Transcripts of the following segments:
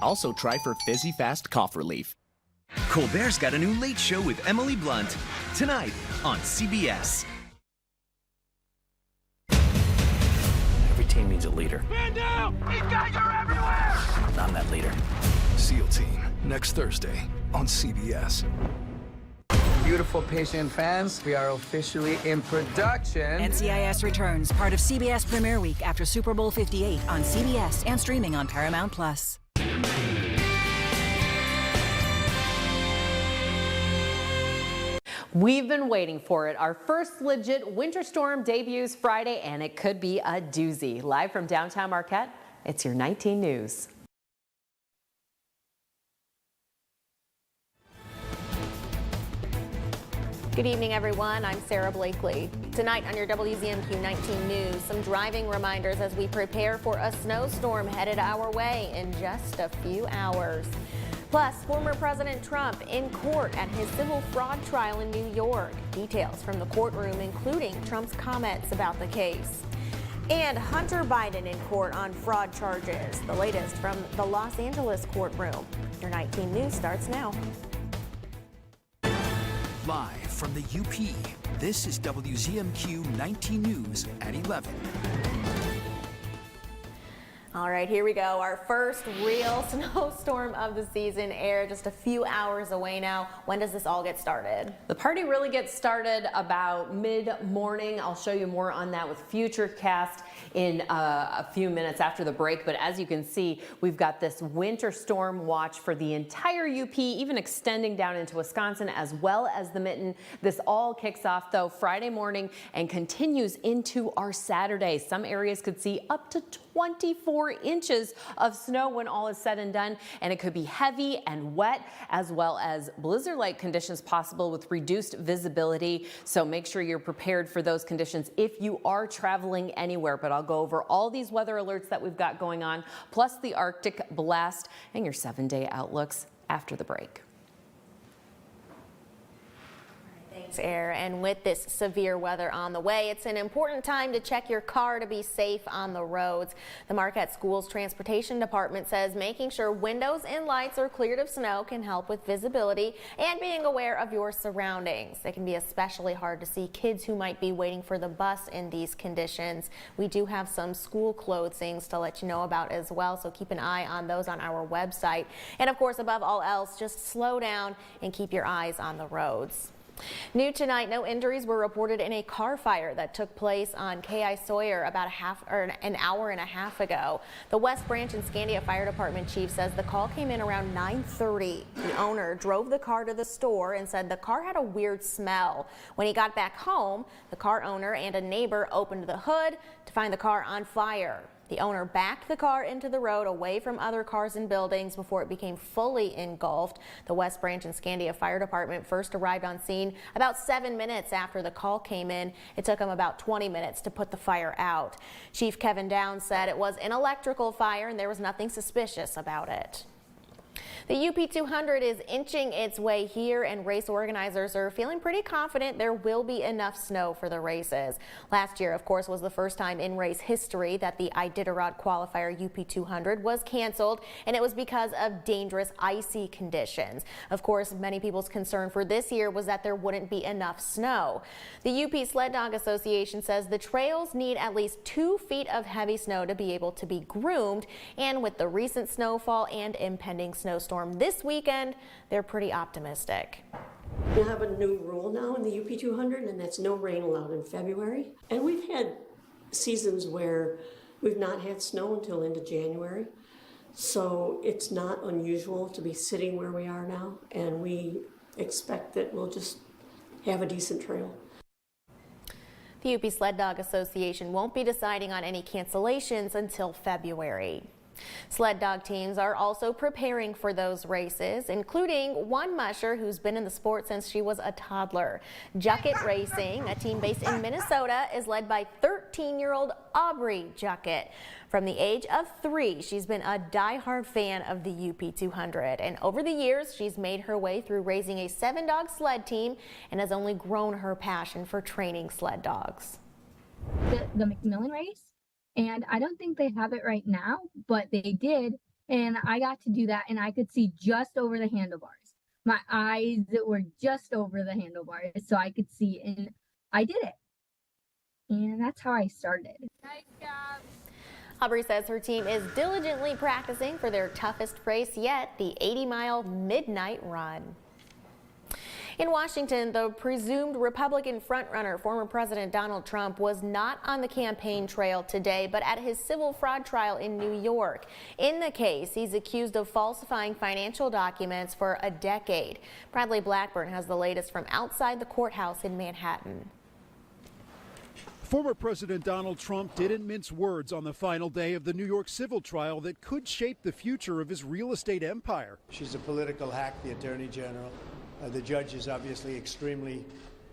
Also try for Fizzy Fast Cough Relief. Colbert's got a new Late Show with Emily Blunt tonight on CBS. Every team needs a leader. Man down! These guys are everywhere! I'm that leader. SEAL Team, next Thursday on CBS. Beautiful patient fans, we are officially in production. NCIS returns, part of CBS Premiere Week after Super Bowl 58 on CBS and streaming on Paramount+. We've been waiting for it. Our first legit winter storm debuts Friday, and it could be a doozy. Live from downtown Marquette, it's your 19 News. Good evening, everyone. I'm Sarah Blakely. Tonight on your WZMQ 19 News, some driving reminders as we prepare for a snowstorm headed our way in just a few hours. Plus, former President Trump in court at his civil fraud trial in New York. Details from the courtroom, including Trump's comments about the case. And Hunter Biden in court on fraud charges. The latest from the Los Angeles courtroom. Your 19 News starts now. Live from the UP, this is WZMQ 19 News at 11. All right, here we go. Our first real snowstorm of the season aired just a few hours away now. When does this all get started? The party really gets started about mid-morning. I'll show you more on that with Futurecast in a few minutes after the break. But as you can see, we've got this winter storm watch for the entire UP, even extending down into Wisconsin as well as the Mitten. This all kicks off, though, Friday morning and continues into our Saturday. Some areas could see up to 24 inches of snow when all is said and done, and it could be heavy and wet, as well as blizzard-like conditions possible with reduced visibility. So make sure you're prepared for those conditions if you are traveling anywhere. But I'll go over all these weather alerts that we've got going on, plus the Arctic blast and your 7-day outlooks after the break. Thanks, Air. And with this severe weather on the way, it's an important time to check your car to be safe on the roads. The Marquette Schools Transportation Department says making sure windows and lights are cleared of snow can help with visibility and being aware of your surroundings. It can be especially hard to see kids who might be waiting for the bus in these conditions. We do have some school clothings to let you know about as well, so keep an eye on those on our website. And of course, above all else, just slow down and keep your eyes on the roads. New tonight, no injuries were reported in a car fire that took place on K.I. Sawyer about an hour and a half ago. The West Branch and Scandia Fire Department chief says the call came in around 9:30. The owner drove the car to the store and said the car had a weird smell. When he got back home, the car owner and a neighbor opened the hood to find the car on fire. The owner backed the car into the road away from other cars and buildings before it became fully engulfed. The West Branch and Scandia Fire Department first arrived on scene about 7 minutes after the call came in. It took them about 20 minutes to put the fire out. Chief Kevin Downs said it was an electrical fire and there was nothing suspicious about it. The UP 200 is inching its way here, and race organizers are feeling pretty confident there will be enough snow for the races. Last year, of course, was the first time in race history that the Iditarod qualifier UP 200 was canceled, and it was because of dangerous icy conditions. Of course, many people's concern for this year was that there wouldn't be enough snow. The UP Sled Dog Association says the trails need at least 2 feet of heavy snow to be able to be groomed, and with the recent snowfall and impending snowstorm this weekend, they're pretty optimistic. We have a new rule now in the UP 200, and that's no rain allowed in February. And we've had seasons where we've not had snow until into January. So it's not unusual to be sitting where we are now, and we expect that we'll just have a decent trail. The UP Sled Dog Association won't be deciding on any cancellations until February. Sled dog teams are also preparing for those races, including one musher who's been in the sport since she was a toddler. Jucket Racing, a team based in Minnesota, is led by 13-year-old Aubrey Jucket. From the age of 3, she's been a die-hard fan of the UP 200, and over the years, she's made her way through raising a 7-dog sled team and has only grown her passion for training sled dogs. The McMillan race, and I don't think they have it right now, but they did And I got to do that, and I could see just over the handlebars. My eyes were just over the handlebars, so I could see, and I did it. And that's how I started. Nice job. Aubrey says her team is diligently practicing for their toughest race yet, the 80-mile midnight run. In Washington, the presumed Republican frontrunner, former President Donald Trump, was not on the campaign trail today, but at his civil fraud trial in New York. In the case, he's accused of falsifying financial documents for a decade. Bradley Blackburn has the latest from outside the courthouse in Manhattan. Former President Donald Trump didn't mince words on the final day of the New York civil trial that could shape the future of his real estate empire. She's a political hack, the Attorney General. The judge is obviously extremely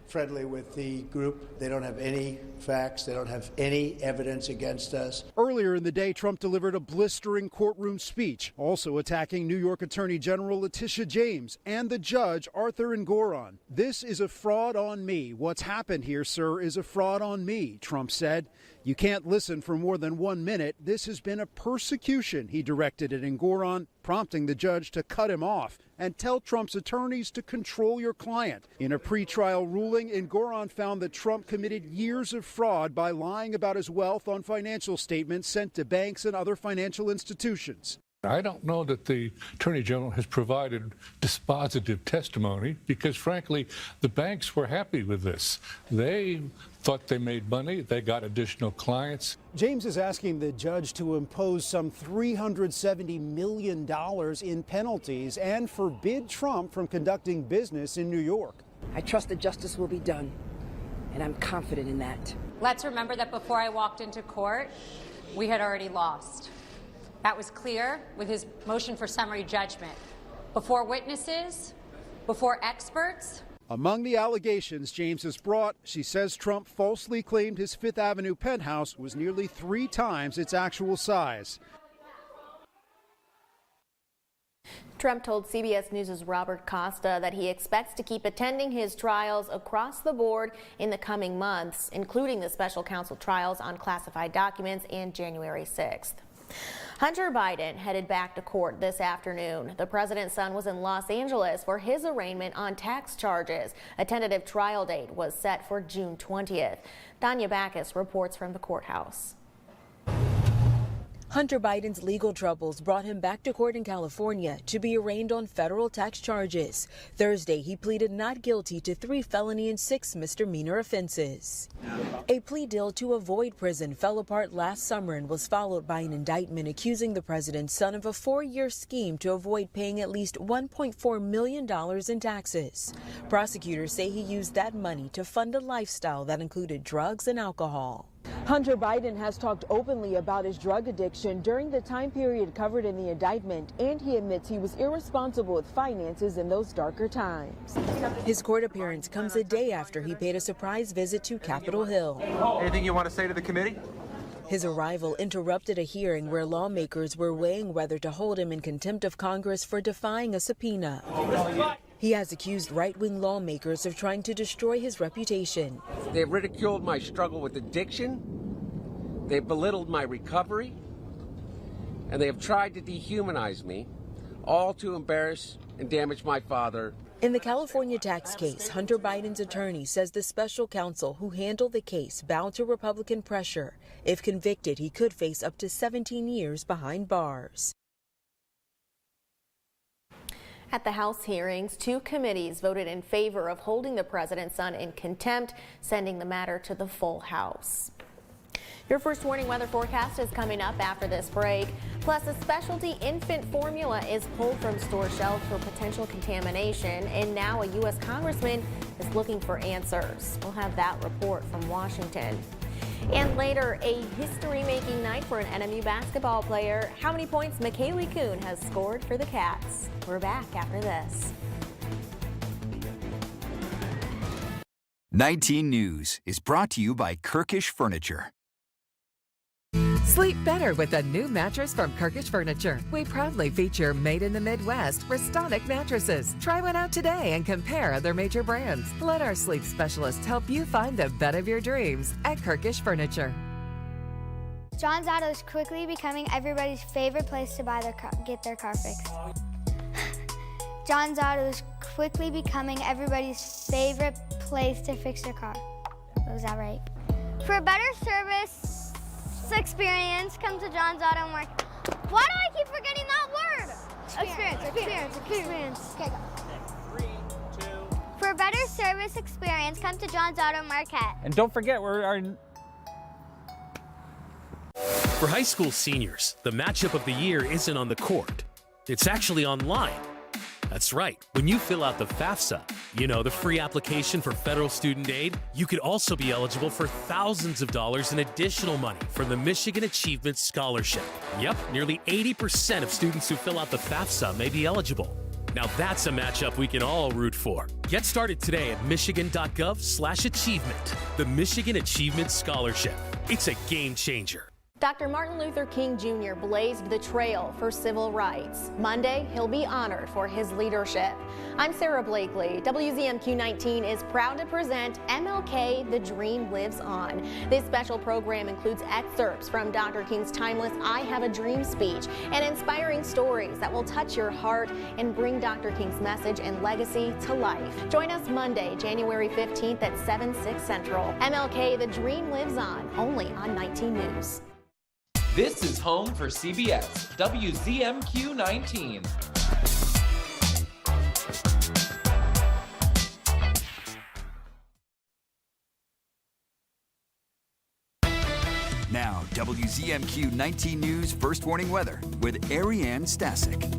friendly with the group. They don't have any facts. They don't have any evidence against us. Earlier in the day, Trump delivered a blistering courtroom speech, also attacking New York Attorney General Letitia James and the judge, Arthur Engoron. "This is a fraud on me. What's happened here, sir, is a fraud on me," Trump said. "You can't listen for more than 1 minute. This has been a persecution," he directed at Engoron, prompting the judge to cut him off and tell Trump's attorneys to control your client. In a pretrial ruling, Engoron found that Trump committed years of fraud by lying about his wealth on financial statements sent to banks and other financial institutions. I don't know that the Attorney General has provided dispositive testimony because, frankly, the banks were happy with this. They thought they made money. They got additional clients. James is asking the judge to impose some $370 million in penalties and forbid Trump from conducting business in New York. I trust that justice will be done, and I'm confident in that. Let's remember that before I walked into court, we had already lost. That was clear with his motion for summary judgment. Before witnesses, before experts. Among the allegations James has brought, she says Trump falsely claimed his Fifth Avenue penthouse was nearly 3 times its actual size. Trump told CBS News' Robert Costa that he expects to keep attending his trials across the board in the coming months, including the special counsel trials on classified documents and January 6th. Hunter Biden headed back to court this afternoon. The president's son was in Los Angeles for his arraignment on tax charges. A tentative trial date was set for June 20th. Danya Backus reports from the courthouse. Hunter Biden's legal troubles brought him back to court in California to be arraigned on federal tax charges. Thursday, he pleaded not guilty to 3 felony and 6 misdemeanor offenses. A plea deal to avoid prison fell apart last summer and was followed by an indictment accusing the president's son of a 4-year scheme to avoid paying at least $1.4 million in taxes. Prosecutors say he used that money to fund a lifestyle that included drugs and alcohol. Hunter Biden has talked openly about his drug addiction during the time period covered in the indictment, and he admits he was irresponsible with finances in those darker times. His court appearance comes a day after he paid a surprise visit to Capitol Hill. Anything you want to say to the committee? His arrival interrupted a hearing where lawmakers were weighing whether to hold him in contempt of Congress for defying a subpoena. He has accused right-wing lawmakers of trying to destroy his reputation. They've ridiculed my struggle with addiction, they've belittled my recovery, and they have tried to dehumanize me, all to embarrass and damage my father. In the California tax case, Hunter Biden's attorney says the special counsel who handled the case bowed to Republican pressure. If convicted, he could face up to 17 years behind bars. At the House hearings, 2 committees voted in favor of holding the president's son in contempt, sending the matter to the full House. Your first warning weather forecast is coming up after this break. Plus, a specialty infant formula is pulled from store shelves for potential contamination, and now a U.S. congressman is looking for answers. We'll have that report from Washington. And later, a history-making night for an NMU basketball player. How many points McKaylee Kuhn has scored for the Cats? We're back after this. 19 News is brought to you by Kirkish Furniture. Sleep better with a new mattress from Kirkish Furniture. We proudly feature Made in the Midwest Restonic mattresses. Try one out today and compare other major brands. Let our sleep specialists help you find the bed of your dreams at Kirkish Furniture. John's Auto is quickly becoming everybody's favorite place to get their car fixed. John's Auto is quickly becoming everybody's favorite place to fix their car. Was that right? For a better service experience, come to John's Auto Market. Why do I keep forgetting that word? Experience. Okay, go. 3, 2. For a better service experience, come to John's Auto Market. And don't forget, For high school seniors, the matchup of the year isn't on the court. It's actually online. That's right. When you fill out the FAFSA, the free application for federal student aid, you could also be eligible for thousands of dollars in additional money from the Michigan Achievement Scholarship. Yep, nearly 80% of students who fill out the FAFSA may be eligible. Now that's a matchup we can all root for. Get started today at michigan.gov/achievement. The Michigan Achievement Scholarship. It's a game changer. Dr. Martin Luther King Jr. blazed the trail for civil rights. Monday, he'll be honored for his leadership. I'm Sarah Blakely. WZMQ 19 is proud to present MLK, The Dream Lives On. This special program includes excerpts from Dr. King's timeless I Have a Dream speech and inspiring stories that will touch your heart and bring Dr. King's message and legacy to life. Join us Monday, January 15th at 7/6 Central. MLK, The Dream Lives On, only on 19 News. This is home for CBS, WZMQ 19. Now, WZMQ 19 News First Warning Weather with Ariane Stasek.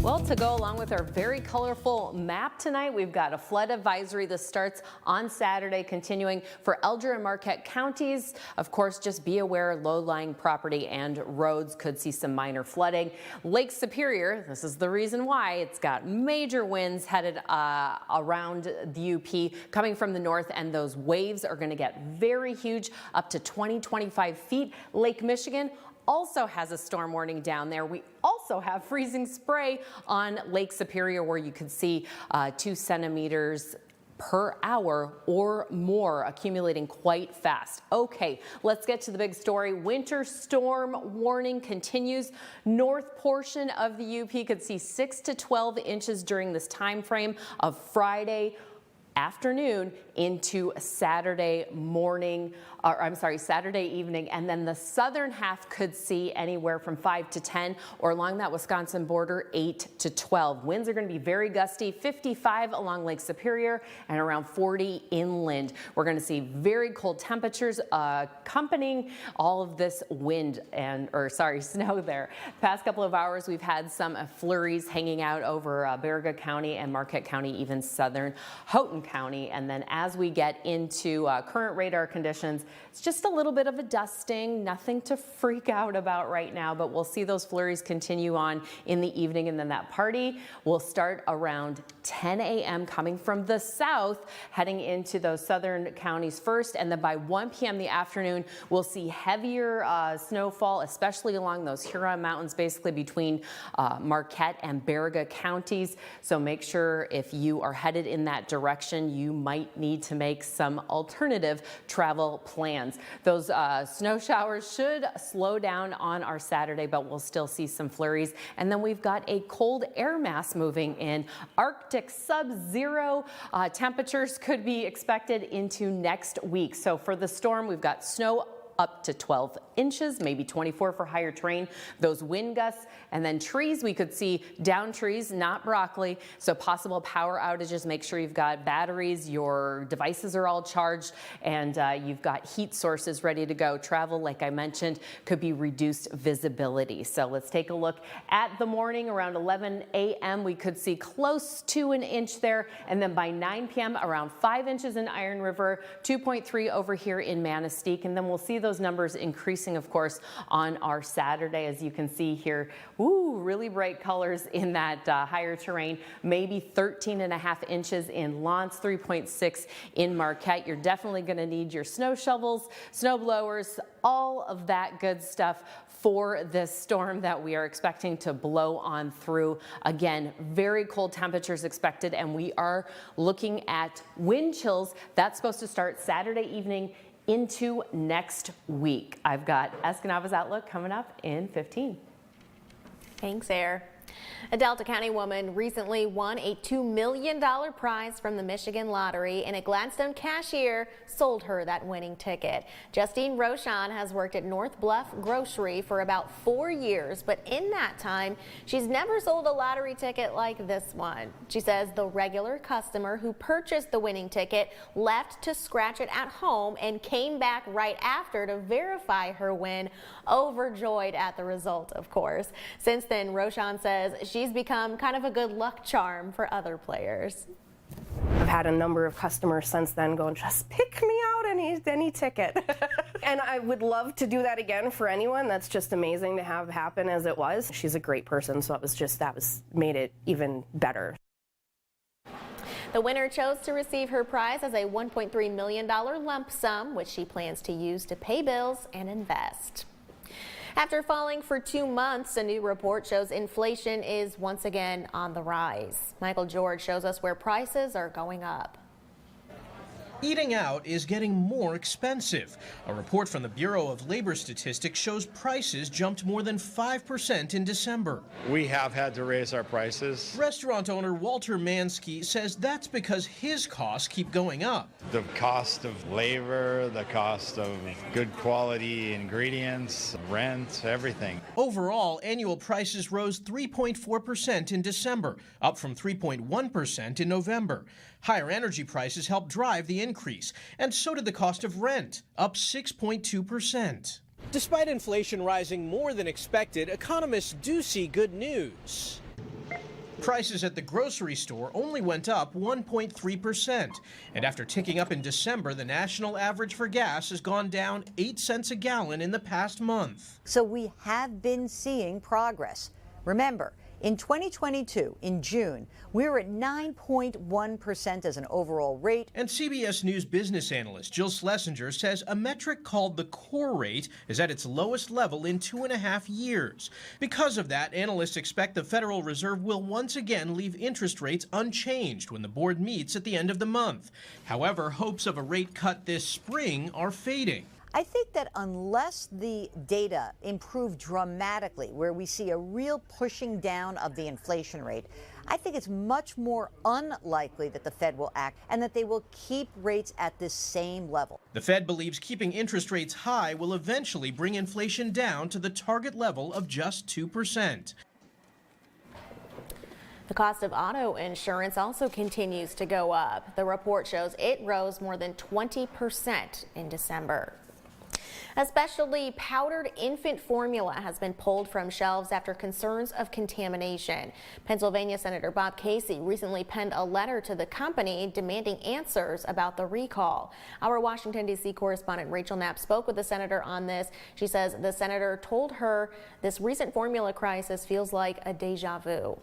Well, to go along with our very colorful map tonight, we've got a flood advisory that starts on Saturday, continuing for Elgin and Marquette counties. Of course, just be aware low-lying property and roads could see some minor flooding. Lake Superior, this is the reason why, it's got major winds headed around the UP coming from the north, and those waves are going to get very huge, up to 20-25 feet. Lake Michigan also has a storm warning down there. We also have freezing spray on Lake Superior, where you could see 2 centimeters per hour or more, accumulating quite fast. Okay, let's get to the big story. Winter storm warning continues. North portion of the UP could see 6 to 12 inches during this time frame of Friday afternoon into Saturday morning, Saturday evening, and then the southern half could see anywhere from 5 to 10, or along that Wisconsin border, 8 to 12. Winds are going to be very gusty, 55 along Lake Superior and around 40 inland. We're going to see very cold temperatures accompanying all of this wind snow there. Past couple of hours, we've had some flurries hanging out over Baraga County and Marquette County, even southern Houghton County. And then as we get into current radar conditions, it's just a little bit of a dusting, nothing to freak out about right now, but we'll see those flurries continue on in the evening, and then that party will start around 10 a.m. coming from the south, heading into those southern counties first, and then by 1 p.m. the afternoon, we'll see heavier snowfall, especially along those Huron Mountains, basically between Marquette and Baraga counties. So make sure if you are headed in that direction, you might need to make some alternative travel plans. Those snow showers should slow down on our Saturday, but we'll still see some flurries. And then we've got a cold air mass moving in. Arctic sub-zero temperatures could be expected into next week. So for the storm, we've got snow up to 12 inches, maybe 24 for higher terrain. Those wind gusts, and then trees, we could see down trees, not broccoli. So possible power outages. Make sure you've got batteries, your devices are all charged, and you've got heat sources ready to go. Travel, like I mentioned, could be reduced visibility. So let's take a look at the morning. Around 11 a.m. we could see close to an inch there, and then by 9 p.m. around 5 inches in Iron River, 2.3 over here in Manistee, and then we'll see those numbers increasing, of course, on our Saturday. As you can see here, ooh, really bright colors in that higher terrain, maybe 13.5 inches in Lawrence, 3.6 in Marquette. You're definitely going to need your snow shovels, snow blowers, all of that good stuff for this storm that we are expecting to blow on through. Again, very cold temperatures expected, and we are looking at wind chills. That's supposed to start Saturday evening into next week. I've got Escanava's Outlook coming up in 15. Thanks, Air. A Delta County woman recently won a $2 million prize from the Michigan Lottery, and a Gladstone cashier sold her that winning ticket. Justine Rochon has worked at North Bluff Grocery for about 4 years, but in that time, she's never sold a lottery ticket like this one. She says the regular customer who purchased the winning ticket left to scratch it at home and came back right after to verify her win, overjoyed at the result, of course. Since then, Rochon says she's become kind of a good luck charm for other players. I've had a number of customers since then going, just pick me out any ticket. And I would love to do that again for anyone. That's just amazing to have happen as it was. She's a great person, so that made it even better. The winner chose to receive her prize as a $1.3 million lump sum, which she plans to use to pay bills and invest. After falling for 2 months, a new report shows inflation is once again on the rise. Michael George shows us where prices are going up. Eating out is getting more expensive. A report from the Bureau of Labor Statistics shows prices jumped more than 5% in December. We have had to raise our prices. Restaurant owner Walter Mansky says that's because his costs keep going up. The cost of labor, the cost of good quality ingredients, rent, everything. Overall, annual prices rose 3.4% in December, up from 3.1% in November. Higher energy prices helped drive the increase, and so did the cost of rent, up 6.2%. Despite inflation rising more than expected, economists do see good news. Prices at the grocery store only went up 1.3%. And after ticking up in December, the national average for gas has gone down 8 cents a gallon in the past month. So we have been seeing progress. Remember, in 2022, in June, we were at 9.1% as an overall rate. And CBS News business analyst Jill Schlesinger says a metric called the core rate is at its lowest level in 2.5 years. Because of that, analysts expect the Federal Reserve will once again leave interest rates unchanged when the board meets at the end of the month. However, hopes of a rate cut this spring are fading. I think that unless the data improve dramatically, where we see a real pushing down of the inflation rate, I think it's much more unlikely that the Fed will act and that they will keep rates at this same level. The Fed believes keeping interest rates high will eventually bring inflation down to the target level of just 2%. The cost of auto insurance also continues to go up. The report shows it rose more than 20% in December. Especially powdered infant formula has been pulled from shelves after concerns of contamination. Pennsylvania Senator Bob Casey recently penned a letter to the company demanding answers about the recall. Our Washington, D.C. correspondent Rachel Knapp spoke with the senator on this. She says the senator told her this recent formula crisis feels like a deja vu.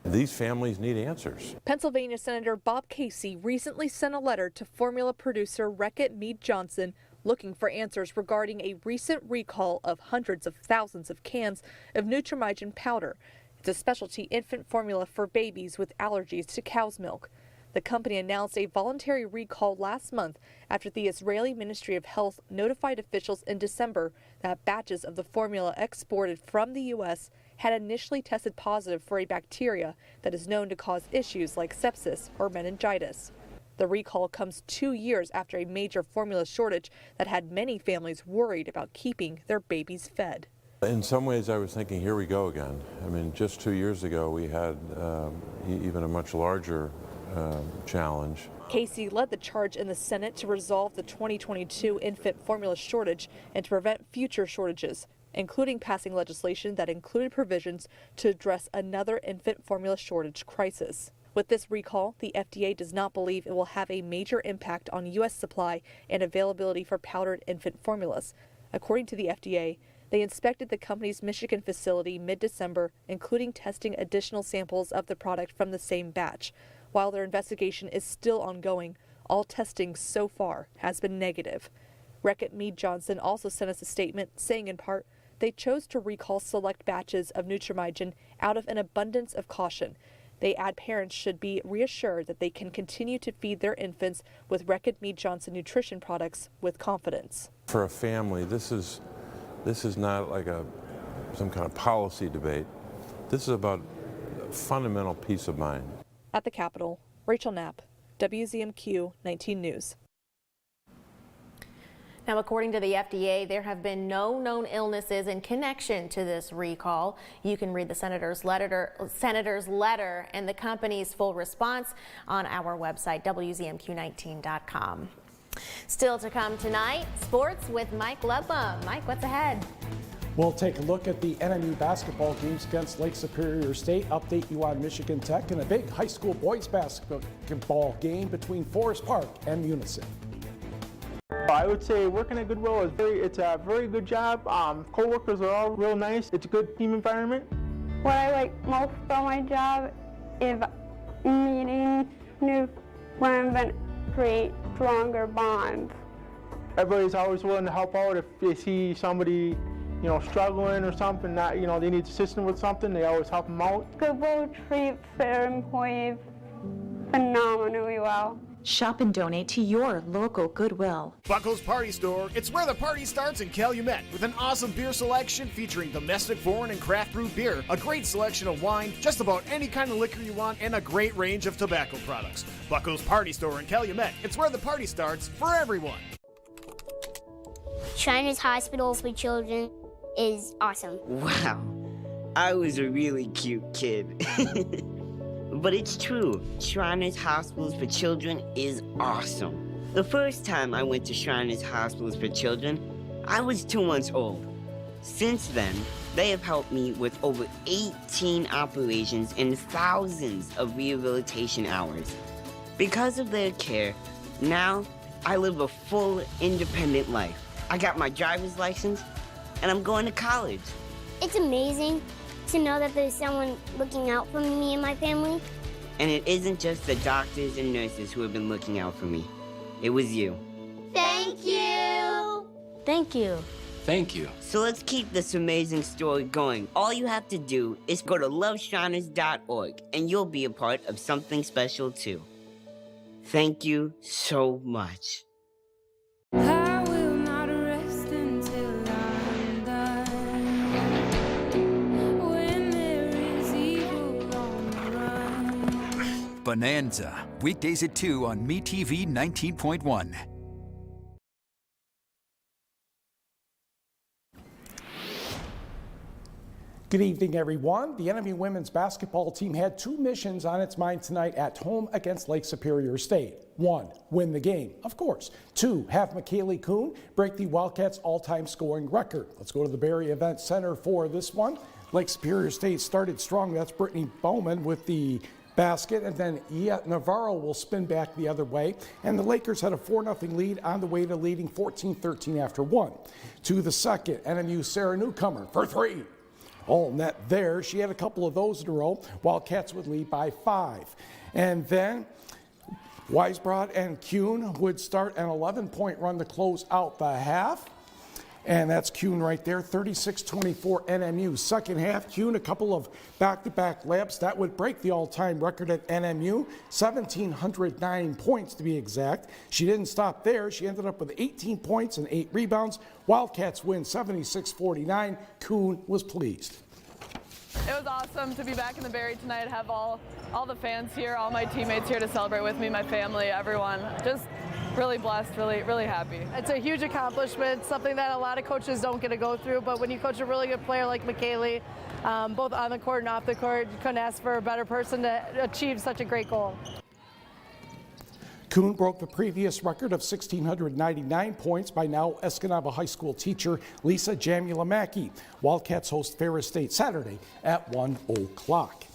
These families need answers. Pennsylvania Senator Bob Casey recently sent a letter to formula producer Reckitt Mead Johnson looking for answers regarding a recent recall of hundreds of thousands of cans of Nutramigen powder. It's a specialty infant formula for babies with allergies to cow's milk. The company announced a voluntary recall last month after the Israeli Ministry of Health notified officials in December that batches of the formula exported from the U.S. had initially tested positive for a bacteria that is known to cause issues like sepsis or meningitis. The recall comes 2 years after a major formula shortage that had many families worried about keeping their babies fed. In some ways, I was thinking, here we go again. I mean, just 2 years ago, we had even a much larger challenge. Casey led the charge in the Senate to resolve the 2022 infant formula shortage and to prevent future shortages, including passing legislation that included provisions to address another infant formula shortage crisis. With this recall, the FDA does not believe it will have a major impact on U.S. supply and availability for powdered infant formulas. According to the FDA, they inspected the company's Michigan facility mid-December, including testing additional samples of the product from the same batch. While their investigation is still ongoing, all testing so far has been negative. Reckitt Mead Johnson also sent us a statement saying in part, they chose to recall select batches of Nutramigen out of an abundance of caution. They add parents should be reassured that they can continue to feed their infants with Reckitt Mead Johnson nutrition products with confidence. For a family, this is not like some kind of policy debate. This is about fundamental peace of mind. At the Capitol, Rachel Knapp, WZMQ 19 News. Now, according to the FDA, there have been no known illnesses in connection to this recall. You can read the senator's letter and the company's full response on our website, WZMQ19.com. Still to come tonight, sports with Mike Ludlam. Mike, what's ahead? We'll take a look at the NMU basketball games against Lake Superior State, update you on Michigan Tech, and a big high school boys basketball game between Forest Park and Unison. I would say working at Goodwill it's a very good job. Co-workers are all real nice. It's a good team environment. What I like most about my job is meeting new friends and create stronger bonds. Everybody's always willing to help out if they see somebody, struggling or something, they need assistance with something, they always help them out. Goodwill treats their employees phenomenally well. Shop and donate to your local Goodwill. Buckles Party Store, it's where the party starts in Calumet with an awesome beer selection featuring domestic, foreign, and craft brew beer, a great selection of wine, just about any kind of liquor you want, and a great range of tobacco products. Buckles Party Store in Calumet, it's where the party starts for everyone. Shriners Hospitals for Children is awesome. Wow, I was a really cute kid. But it's true, Shriners Hospitals for Children is awesome. The first time I went to Shriners Hospitals for Children, I was 2 months old. Since then, they have helped me with over 18 operations and thousands of rehabilitation hours. Because of their care, now I live a full, independent life. I got my driver's license, and I'm going to college. It's amazing to know that there's someone looking out for me and my family. And it isn't just the doctors and nurses who have been looking out for me. It was you. Thank you. Thank you. Thank you. So let's keep this amazing story going. All you have to do is go to loveshriners.org and you'll be a part of something special too. Thank you so much. Bonanza, weekdays at 2 on MeTV 19.1. Good evening, everyone. The NMU women's basketball team had 2 missions on its mind tonight at home against Lake Superior State. 1, win the game, of course. 2, have McKaylee Kuhn break the Wildcats' all-time scoring record. Let's go to the Barry Event Center for this one. Lake Superior State started strong. That's Brittany Bowman with the basket, and then Navarro will spin back the other way, and the Lakers had a 4-0 lead on the way to leading 14-13 after 1. To the second, NMU Sarah Newcomer for 3. All net there. She had a couple of those in a row. Wildcats would lead by 5. And then Weisbrod and Kuhn would start an 11-point run to close out the half. And that's Kuhn right there, 36-24 NMU. Second half, Kuhn a couple of back-to-back layups. That would break the all-time record at NMU, 1,709 points to be exact. She didn't stop there. She ended up with 18 points and 8 rebounds. Wildcats win 76-49. Kuhn was pleased. It was awesome to be back in the Barry tonight, have all the fans here, all my teammates here to celebrate with me, my family, everyone. Just really blessed, really happy. It's a huge accomplishment, something that a lot of coaches don't get to go through, but when you coach a really good player like McKaylee, both on the court and off the court, you couldn't ask for a better person to achieve such a great goal. Kuhn broke the previous record of 1,699 points by now Escanaba High School teacher Lisa Jamulamaki. Wildcats host Ferris State Saturday at 1 o'clock.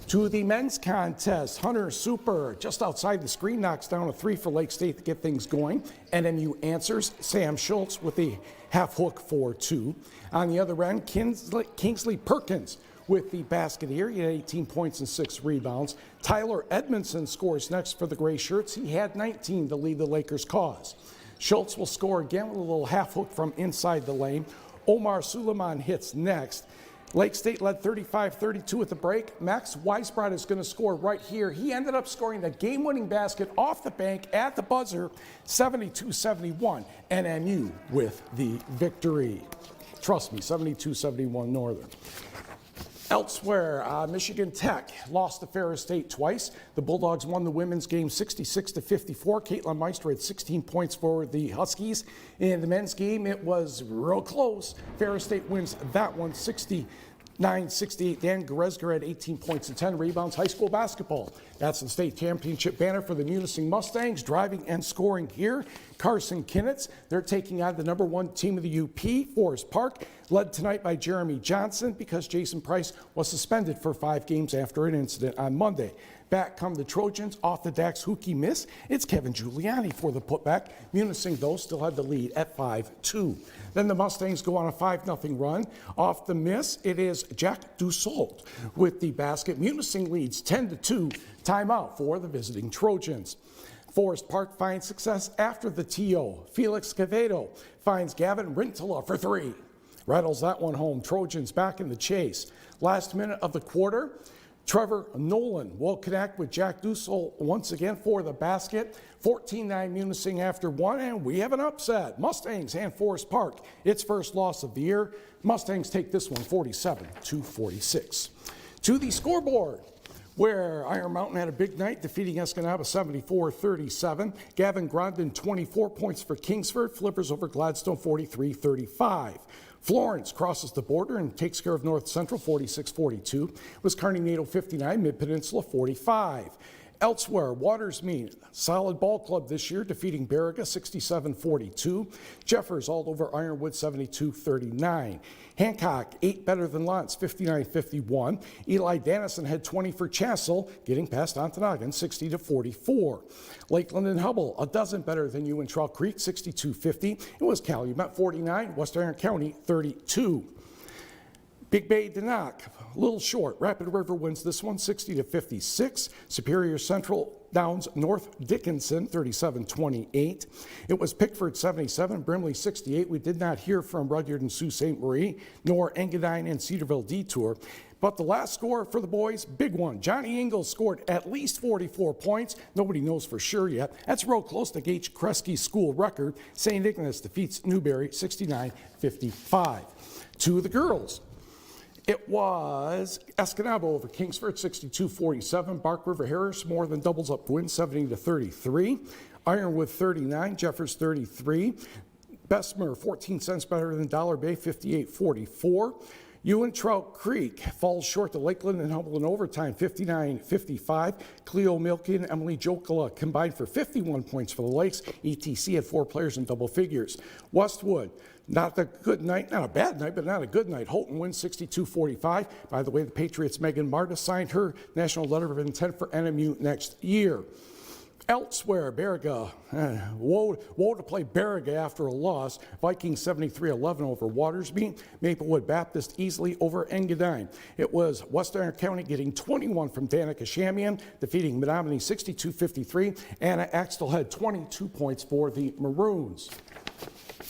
To the men's contest, Hunter Super just outside the screen knocks down a 3 for Lake State to get things going. NMU answers, Sam Schultz with the half hook for 2. On the other end, Kingsley Perkins with the basket here. He had 18 points and 6 rebounds. Tyler Edmondson scores next for the Gray Shirts. He had 19 to lead the Lakers' cause. Schultz will score again with a little half hook from inside the lane. Omar Suleiman hits next. Lake State led 35-32 at the break. Max Weisbrot is going to score right here. He ended up scoring the game-winning basket off the bank at the buzzer, 72-71. NMU with the victory. Trust me, 72-71 Northern. Elsewhere, Michigan Tech lost to Ferris State twice. The Bulldogs won the women's game 66-54. Caitlin Meister had 16 points for the Huskies. In the men's game, it was real close. Ferris State wins that one 69-68. Dan Goretzka had 18 points and 10 rebounds. High school basketball. That's the state championship banner for the Munising Mustangs. Driving and scoring here. Carson Kinnitz. They're taking on the #1 team of the UP, Forest Park, led tonight by Jeremy Johnson because Jason Price was suspended for 5 games after an incident on Monday. Back come the Trojans off the Dax Hookie miss. It's Kevin Giuliani for the putback. Munising, though, still had the lead at 5-2. Then the Mustangs go on a 5-0 run. Off the miss, it is Jack Dussault with the basket. Munising leads 10-2. Timeout for the visiting Trojans. Forest Park finds success after the TO. Felix Cavedo finds Gavin Rintala for 3. Rattles that one home. Trojans back in the chase. Last minute of the quarter, Trevor Nolan will connect with Jack Dussault once again for the basket. 14-9 Munising after one, and we have an upset. Mustangs and Forest Park, its first loss of the year. Mustangs take this one 47-46. To the scoreboard, where Iron Mountain had a big night, defeating Escanaba 74-37. Gavin Grondin, 24 points for Kingsford, flippers over Gladstone 43-35. Florence crosses the border and takes care of North Central 46-42. Wisconsin NATO 59, Mid-Peninsula 45. Elsewhere, Watersmead, solid ball club this year, defeating Baraga 67-42. Jeffers all over Ironwood 72-39. Hancock, 8 better than Lance, 59-51. Eli Dannison had 20 for Chassel, getting past Ontonagon 60-44. Lakeland and Hubble, a dozen better than you in Trail Creek, 62-50. It was Calumet 49, West Iron County 32. Big Bay Denock, a little short. Rapid River wins this one 60-56. Superior Central Downs North Dickinson 37-28. It was Pickford 77, Brimley 68. We did not hear from Rudyard and Sault Ste. Marie, nor Engadine and Cedarville Detour. But the last score for the boys, big one. Johnny Ingles scored at least 44 points. Nobody knows for sure yet. That's real close to Gage Kresge's school record. St. Ignace defeats Newberry 69-55. To the girls. It was Escanaba over Kingsford, 62-47. Bark River Harris more than doubles up win, 70-33. Ironwood 39, Jeffers 33. Bessemer 14 cents better than Dollar Bay, 58-44. Ewan Trout Creek falls short to Lakeland and Humble in overtime, 59-55. Cleo Milky and Emily Jokala combined for 51 points for the Lakes. ETC had 4 players in double figures. Westwood, not a good night, not a bad night, but not a good night. Houghton wins 62-45. By the way, the Patriots' Megan Marta signed her national letter of intent for NMU next year. Elsewhere, Baraga, woe to play Baraga after a loss. Vikings 73-11 over Watersmead. Maplewood Baptist easily over Engadine. It was West Iron County getting 21 from Danica Shamian, defeating Menominee 62-53. Anna Axtell had 22 points for the Maroons.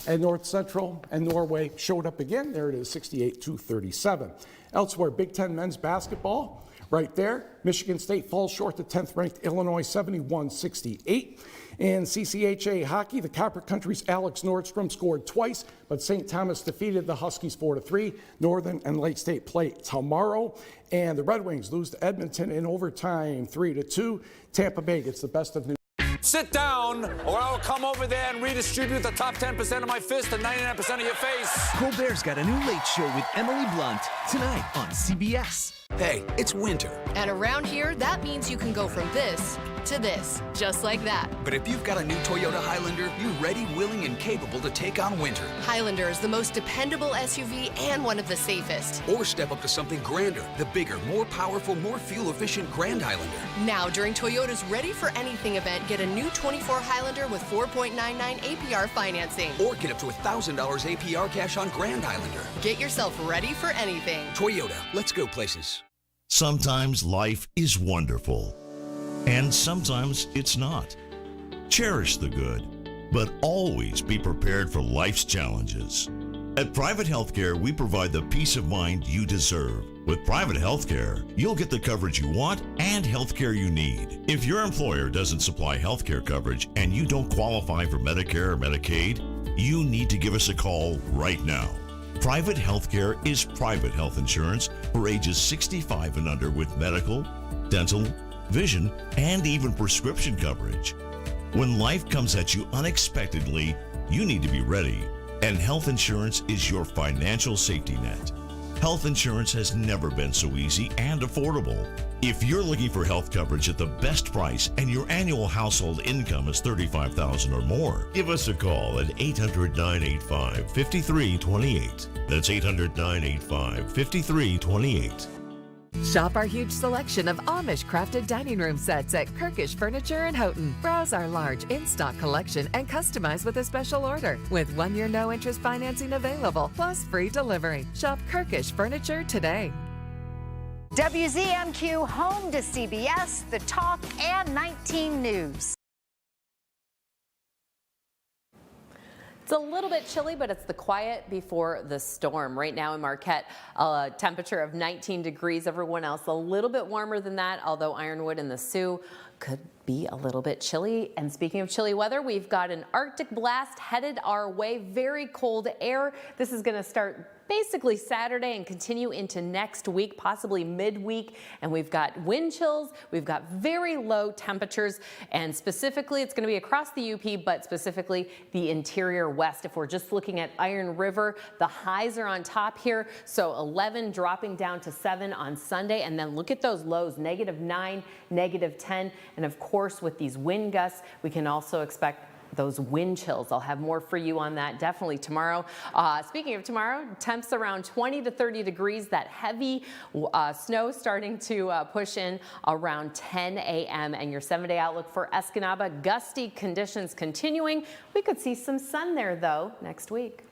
And North Central and Norway showed up again. There it is, 68-37. Elsewhere, Big Ten men's basketball. Right there, Michigan State falls short to 10th-ranked Illinois 71-68. In CCHA hockey, the Copper Country's Alex Nordstrom scored twice, but St. Thomas defeated the Huskies 4-3. Northern and Lake State play tomorrow. And the Red Wings lose to Edmonton in overtime 3-2. Tampa Bay gets the best of New. Sit down, or I'll come over there and redistribute the top 10% of my fist and 99% of your face. Colbert's got a new late show with Emily Blunt tonight on CBS. Hey, it's winter. And around here, that means you can go from this to this, just like that. But if you've got a new Toyota Highlander, you're ready, willing, and capable to take on winter. Highlander is the most dependable SUV and one of the safest. Or step up to something grander, the bigger, more powerful, more fuel-efficient Grand Highlander. Now, during Toyota's Ready for Anything event, get a new 24 Highlander with 4.99 APR financing. Or get up to $1,000 APR cash on Grand Highlander. Get yourself ready for anything. Toyota, let's go places. Sometimes life is wonderful, and sometimes it's not. Cherish the good, but always be prepared for life's challenges. At Private Healthcare, we provide the peace of mind you deserve. With private healthcare, you'll get the coverage you want and healthcare you need. If your employer doesn't supply healthcare coverage and you don't qualify for Medicare or Medicaid, you need to give us a call right now. Private healthcare is private health insurance for ages 65 and under with medical, dental, vision, and even prescription coverage. When life comes at you unexpectedly, you need to be ready. And health insurance is your financial safety net. Health insurance has never been so easy and affordable. If you're looking for health coverage at the best price and your annual household income is $35,000 or more, give us a call at 800-985-5328. That's 800-985-5328. Shop our huge selection of Amish crafted dining room sets at Kirkish Furniture in Houghton. Browse our large in-stock collection and customize with a special order with 1-year no-interest financing available, plus free delivery. Shop Kirkish Furniture today. WZMQ home to CBS, the talk, and 19 News. It's a little bit chilly, but it's the quiet before the storm. Right now in Marquette, a temperature of 19 degrees. Everyone else a little bit warmer than that, although Ironwood and the Sioux could be a little bit chilly. And speaking of chilly weather, we've got an Arctic blast headed our way. Very cold air. This is going to start basically Saturday and continue into next week, possibly midweek. And we've got wind chills. We've got very low temperatures. And specifically, it's going to be across the UP, but specifically the interior west. If we're just looking at Iron River, the highs are on top here. So 11 dropping down to 7 on Sunday. And then look at those lows, -9, -10. And of course, with these wind gusts, we can also expect those wind chills. I'll have more for you on that definitely tomorrow. Speaking of tomorrow, temps around 20 to 30 degrees. That heavy snow starting to push in around 10 a.m. And your 7-day outlook for Escanaba, gusty conditions continuing. We could see some sun there though next week.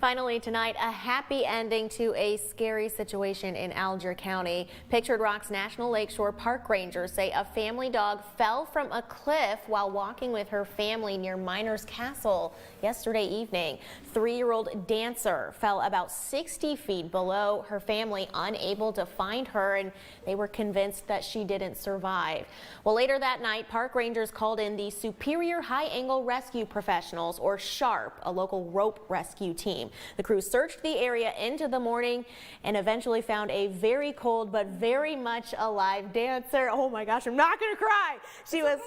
Finally tonight, a happy ending to a scary situation in Alger County. Pictured Rock's National Lakeshore Park rangers say a family dog fell from a cliff while walking with her family near Miners Castle yesterday evening. 3-year-old Dancer fell about 60 feet below her family, unable to find her, and they were convinced that she didn't survive. Well, later that night, park rangers called in the Superior High Angle Rescue Professionals, or SHARP, a local rope rescue team. The crew searched the area into the morning and eventually found a very cold but very much alive Dancer. Oh my gosh, I'm not gonna cry. She was,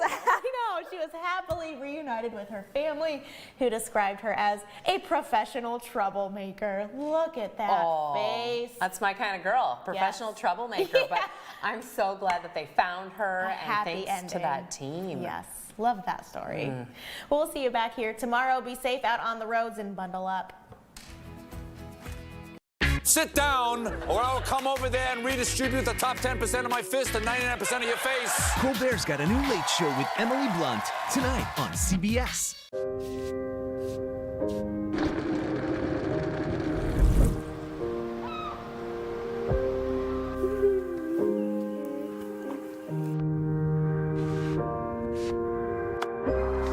she was happily reunited with her family, who described her as a professional troublemaker. Look at that face. That's my kind of girl, professional troublemaker. Yeah. But I'm so glad that they found her, and happy thanks to that team. Yes, love that story. We'll see you back here tomorrow. Be safe out on the roads and bundle up. Sit down, or I'll come over there and redistribute the top 10% of my fist and 99% of your face. Colbert's got a new late show with Emily Blunt tonight on CBS.